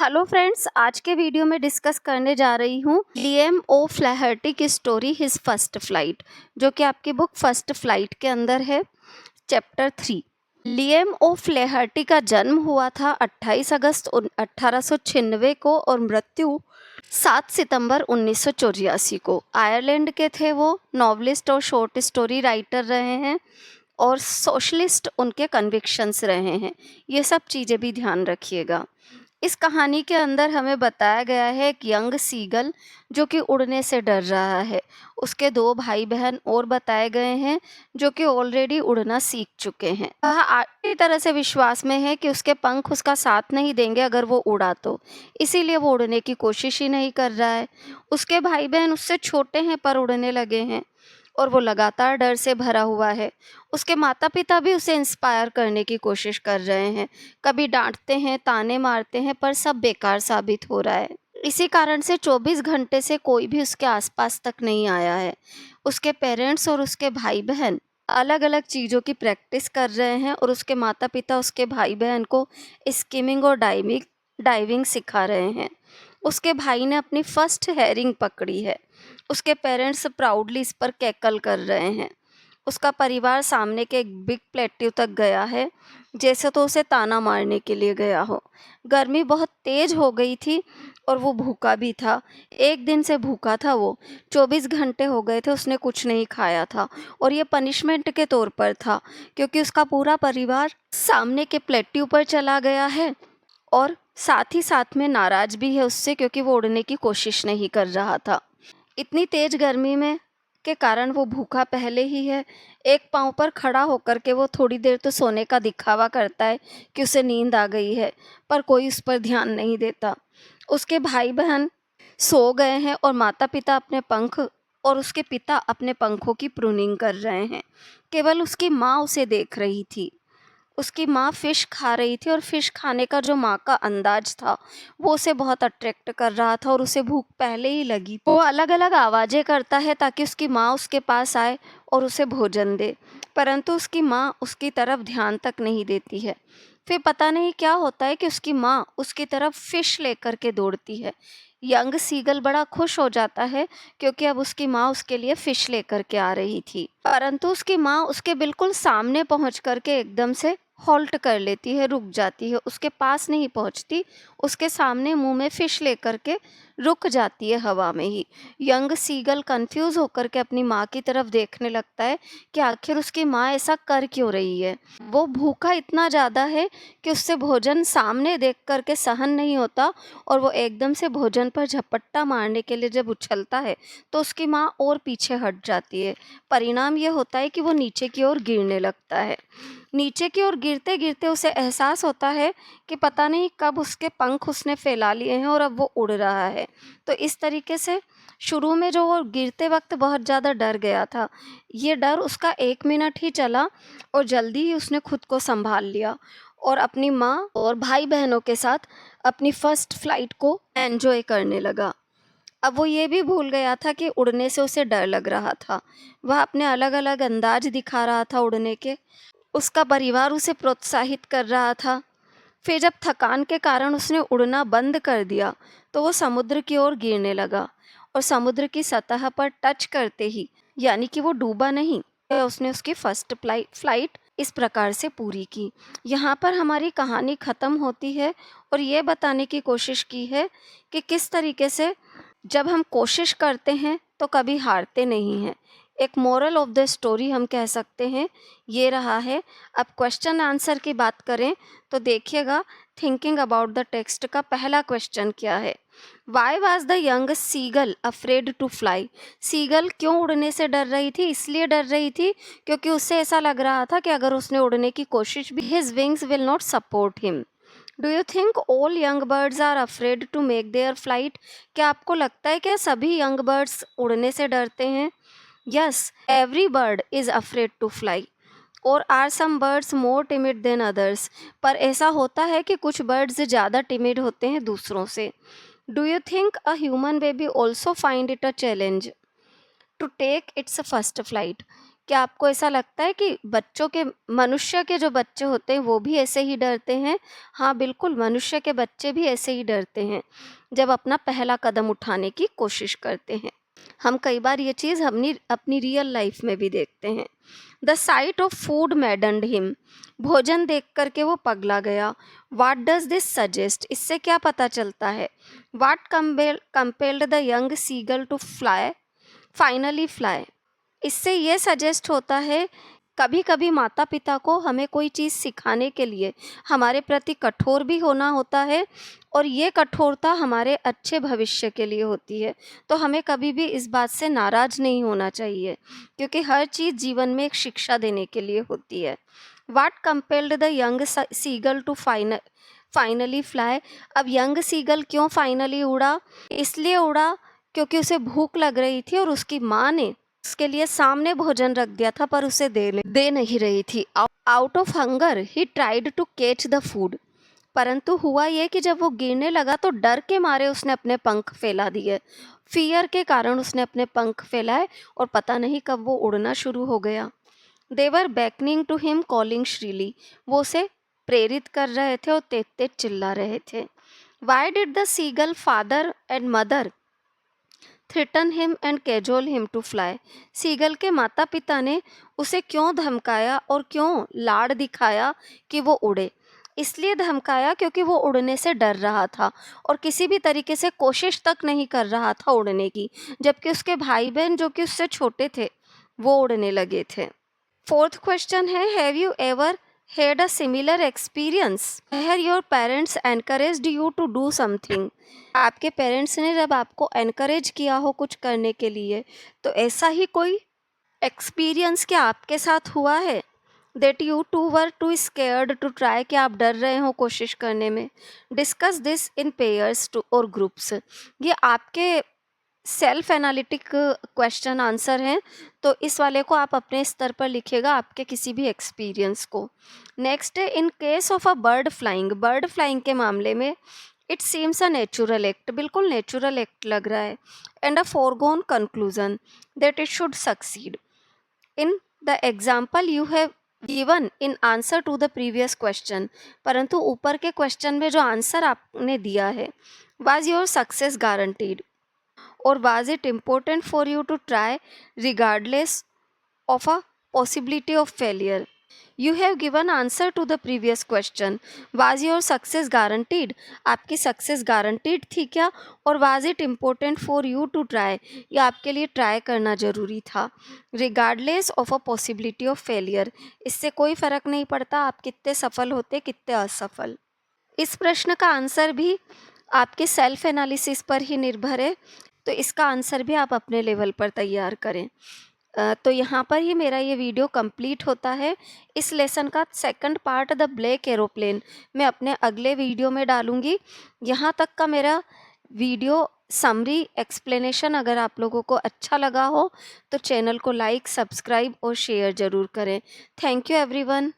Hello friends, आज के video में डिस्कस करने जा रही हूँ लिएम ओ फ्लैहर्टी की स्टोरी हिज फर्स्ट फ्लाइट, जो कि आपकी बुक फर्स्ट फ्लाइट के अंदर है, चैप्टर 3। लिएम ओ फ्लैहर्टी का जन्म हुआ था 28 अगस्त 1896 को और मृत्यु 7 सितंबर 1984 को। आयरलैंड के थे वो। नॉवलिस्ट और शॉर्ट स्टोरी राइटर रहे हैं और सोशलिस्ट उनके कन्विक्शंस रहे हैं। ये सब चीज़ें भी ध्यान रखिएगा। इस कहानी के अंदर हमें बताया गया है एक यंग सीगल जो कि उड़ने से डर रहा है। उसके 2 भाई बहन और बताए गए हैं जो कि ऑलरेडी उड़ना सीख चुके हैं। वह पूरी तरह से विश्वास में है कि उसके पंख उसका साथ नहीं देंगे अगर वो उड़ा तो, इसीलिए वो उड़ने की कोशिश ही नहीं कर रहा है। उसके भाई बहन उससे छोटे हैं पर उड़ने लगे हैं और वो लगातार डर से भरा हुआ है। उसके माता पिता भी उसे इंस्पायर करने की कोशिश कर रहे हैं, कभी डांटते हैं, ताने मारते हैं, पर सब बेकार साबित हो रहा है। इसी कारण से 24 घंटे से कोई भी उसके आसपास तक नहीं आया है। उसके पेरेंट्स और उसके भाई बहन अलग अलग चीज़ों की प्रैक्टिस कर रहे हैं और उसके माता पिता उसके भाई बहन को स्किमिंग और डाइविंग सिखा रहे हैं। उसके भाई ने अपनी फर्स्ट हेरिंग पकड़ी है। उसके पेरेंट्स प्राउडली इस पर कैकल कर रहे हैं। उसका परिवार सामने के एक बिग प्लेट्यू तक गया है, जैसे तो उसे ताना मारने के लिए गया हो। गर्मी बहुत तेज हो गई थी और वो भूखा भी था। एक दिन से भूखा था वो। 24 घंटे हो गए थे उसने कुछ नहीं खाया था और ये पनिशमेंट के तौर पर था, क्योंकि उसका पूरा परिवार सामने के प्लेट्यू पर चला गया है और साथ ही साथ में नाराज भी है उससे, क्योंकि वो उड़ने की कोशिश नहीं कर रहा था। इतनी तेज गर्मी में के कारण वो भूखा पहले ही है। एक पाँव पर खड़ा होकर के वो थोड़ी देर तो सोने का दिखावा करता है कि उसे नींद आ गई है, पर कोई उस पर ध्यान नहीं देता। उसके भाई बहन सो गए हैं और माता पिता अपने पंख और उसके पिता अपने पंखों की प्रूनिंग कर रहे हैं। केवल उसकी माँ उसे देख रही थी। उसकी माँ फ़िश खा रही थी और फ़िश खाने का जो माँ का अंदाज़ था, वो उसे बहुत अट्रैक्ट कर रहा था और उसे भूख पहले ही लगी। वो अलग-अलग आवाज़ें करता है ताकि उसकी माँ उसके पास आए और उसे भोजन दे, परंतु उसकी माँ उसकी तरफ ध्यान तक नहीं देती है। फिर पता नहीं क्या होता है कि उसकी माँ उसकी तरफ फ़िश लेकर के दौड़ती है। यंग सीगल बड़ा खुश हो जाता है क्योंकि अब उसकी माँ उसके लिए फ़िश लेकर के आ रही थी, परंतु उसकी माँ उसके बिल्कुल सामने पहुँच कर के एकदम से हॉल्ट कर लेती है, रुक जाती है, उसके पास नहीं पहुँचती, उसके सामने मुँह में फ़िश लेकर के रुक जाती है हवा में ही। यंग सीगल कन्फ्यूज़ होकर के अपनी माँ की तरफ देखने लगता है कि आखिर उसकी माँ ऐसा कर क्यों रही है। वो भूखा इतना ज़्यादा है कि उससे भोजन सामने देख कर के सहन नहीं होता और वो एकदम से भोजन पर झपट्टा मारने के लिए जब उछलता है तो उसकी माँ और पीछे हट जाती है। परिणाम ये होता है कि वो नीचे की ओर गिरने लगता है। नीचे की ओर गिरते गिरते उसे एहसास होता है कि पता नहीं कब उसके पंख उसने फैला लिए हैं और अब वो उड़ रहा है। तो इस तरीके से शुरू में जो वो गिरते वक्त बहुत ज़्यादा डर गया था, ये डर उसका 1 मिनट ही चला और जल्दी ही उसने खुद को संभाल लिया और अपनी माँ और भाई बहनों के साथ अपनी फर्स्ट फ्लाइट को एंजॉय करने लगा। अब वो ये भी भूल गया था कि उड़ने से उसे डर लग रहा था। वह अपने अलग-अलग अंदाज दिखा रहा था उड़ने के। उसका परिवार उसे प्रोत्साहित कर रहा था। फिर जब थकान के कारण उसने उड़ना बंद कर दिया, तो वो समुद्र की ओर गिरने लगा और समुद्र की सतह पर टच करते ही, यानी कि वो डूबा नहीं, उसने उसकी फर्स्ट फ्लाइट इस प्रकार से पूरी की। यहाँ पर हमारी कहानी ख़त्म होती है और ये बताने की कोशिश की है कि किस तरीके से जब हम कोशिश करते हैं तो कभी हारते नहीं हैं। एक मोरल ऑफ द स्टोरी हम कह सकते हैं ये रहा है। अब क्वेश्चन आंसर की बात करें तो देखिएगा, थिंकिंग अबाउट द टेक्स्ट का पहला क्वेश्चन क्या है। Why was the young seagull afraid to fly. Seagull क्यों उड़ने से डर रही थी? इसलिए डर रही थी क्योंकि उसे ऐसा लग रहा था कि अगर उसने उड़ने की कोशिश भी, his wings will not support him. Do you think all young birds are afraid to make their flight. क्या आपको लगता है कि सभी यंग बर्ड्स उड़ने से डरते हैं? Yes, every bird is afraid to fly. और are some birds more timid than others. पर ऐसा होता है कि कुछ बर्ड्स ज़्यादा टिमिड होते हैं दूसरों से। Do you think a human baby also find it a challenge to take its first flight. क्या आपको ऐसा लगता है कि मनुष्य के जो बच्चे होते हैं वो भी ऐसे ही डरते हैं? हाँ, बिल्कुल, मनुष्य के बच्चे भी ऐसे ही डरते हैं, जब अपना पहला कदम उठाने की कोशिश करते हैं। हम कई बार ये चीज़ अपनी रियल लाइफ में भी देखते हैं। The site of food मैडन्ड him, भोजन देख कर के वो पगला गया। वाट डज दिस सजेस्ट, इससे क्या पता चलता है? What compelled the young seagull to finally fly, इससे ये सजेस्ट होता है कभी कभी माता पिता को हमें कोई चीज़ सिखाने के लिए हमारे प्रति कठोर भी होना होता है, और ये कठोरता हमारे अच्छे भविष्य के लिए होती है। तो हमें कभी भी इस बात से नाराज़ नहीं होना चाहिए, क्योंकि हर चीज़ जीवन में एक शिक्षा देने के लिए होती है। What compelled the young seagull to finally fly, अब यंग सीगल क्यों फाइनली उड़ा? इसलिए उड़ा क्योंकि उसे भूख लग रही थी और उसकी माँ ने उसके लिए सामने भोजन रख दिया था, पर उसे दे नहीं रही थी। Out of hunger he tried to catch the food, परंतु हुआ ये कि जब वो गिरने लगा तो डर के मारे उसने अपने पंख फैला दिए। फियर के कारण उसने अपने पंख फैलाए और पता नहीं कब वो उड़ना शुरू हो गया। देवर बैकनिंग टू हिम कॉलिंग श्रीली, वो उसे प्रेरित कर रहे थे और तेज तेज चिल्ला रहे थे। Why did the seagull father and mother threaten him and cajole him to fly, seagull के माता पिता ने उसे क्यों धमकाया और क्यों लाड़ दिखाया कि वो उड़े? इसलिए धमकाया क्योंकि वो उड़ने से डर रहा था और किसी भी तरीके से कोशिश तक नहीं कर रहा था उड़ने की, जबकि उसके भाई बहन जो कि उससे छोटे थे वो उड़ने लगे थे। फोर्थ क्वेश्चन है, have you ever had a similar experience where your parents encouraged you to do something, आपके पेरेंट्स ने जब आपको एनकरेज किया हो कुछ करने के लिए, तो ऐसा ही कोई एक्सपीरियंस क्या आपके साथ हुआ है? That you too were too scared to try, कि आप डर रहे हो कोशिश करने में? Discuss this in pairs two और ग्रुप्स, ये आपके सेल्फ एनालिटिक क्वेश्चन आंसर हैं, तो इस वाले को आप अपने स्तर पर लिखिएगा आपके किसी भी एक्सपीरियंस को। नेक्स्ट है, in case of a bird flying के मामले में it seems a natural act, बिल्कुल नेचुरल एक्ट लग रहा है, and a foregone conclusion that it should succeed in the example you have given in answer to the previous question, परंतु ऊपर के क्वेश्चन में जो आंसर आपने दिया है, was your success guaranteed or was it important for you to try regardless of a possibility of failure? You have given answer to the previous question. Was your success guaranteed? आपकी success guaranteed थी क्या? और was it important for you to try? या आपके लिए try करना ज़रूरी था? Regardless of a possibility of failure, इससे कोई फ़र्क नहीं पड़ता आप कितने सफल होते कितने असफल। इस प्रश्न का आंसर भी आपके सेल्फ एनालिसिस पर ही निर्भर है, तो इसका आंसर भी आप अपने लेवल पर तैयार करें। तो यहाँ पर ही मेरा ये वीडियो कंप्लीट होता है। इस लेसन का second part the black aeroplane मैं अपने अगले वीडियो में डालूँगी। यहाँ तक का मेरा वीडियो समरी एक्सप्लेनेशन अगर आप लोगों को अच्छा लगा हो तो चैनल को लाइक, सब्सक्राइब और शेयर ज़रूर करें। Thank you everyone.